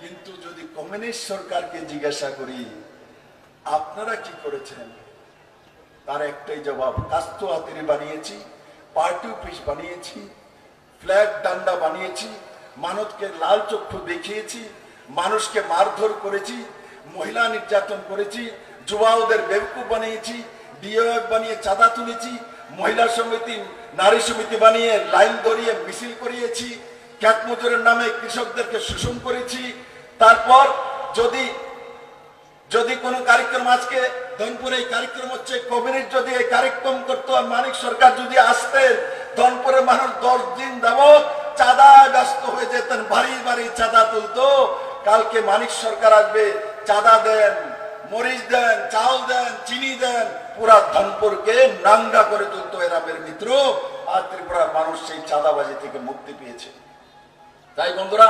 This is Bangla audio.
কিন্তু যদি কমিউনিস্ট সরকারকে জিজ্ঞাসা করি আপনারা কি করেছেন, তার একটাই জবাব, কাস্তো হাতিরি বানিয়েছি, পার্টি অফিস বানিয়েছি, ফ্ল্যাগ ডান্ডা বানিয়েছি, মানুষকে লাল চক্ষু দেখিয়েছি, মানুষকে মারধর করেছি, মহিলা নির্যাতন করেছি, যুবাওদের বেবকুফ বানিয়েছি, ডিওএফ বানিয়ে চাঁদা তুলেছি, মহিলা সমিতি নারী সমিতি বানিয়ে লাইন ধরিয়ে মিছিল করিয়েছি, খ্যাত মজুরের নামে কৃষকদেরকে শোষণ করেছি। তারপর যদি যদি কোনো কার্যক্রম, আজকে ধনপুরে এই কার্যক্রম হচ্ছে, কমিউনিস্ট যদি এই কার্যক্রম করতো আর মানিক সরকার যদি আসতেন, ধনপুরের মানুষ 10 দিন যাবত চাঁদা ব্যস্ত হয়ে যেতেন, বাড়ি বাড়ি চাঁদা তুলতো। কালকে মানিক সরকার আসবে, চাঁদা দেন, মরিচ দেন, চাউল দেন, চিনি দেন, পুরা ধনপুরকে নাঙ্গা করে তুলতো এরামের মিত্র। আর ত্রিপুরার মানুষ সেই চাঁদাবাজি থেকে মুক্তি পেয়েছে। তাই বন্ধুরা,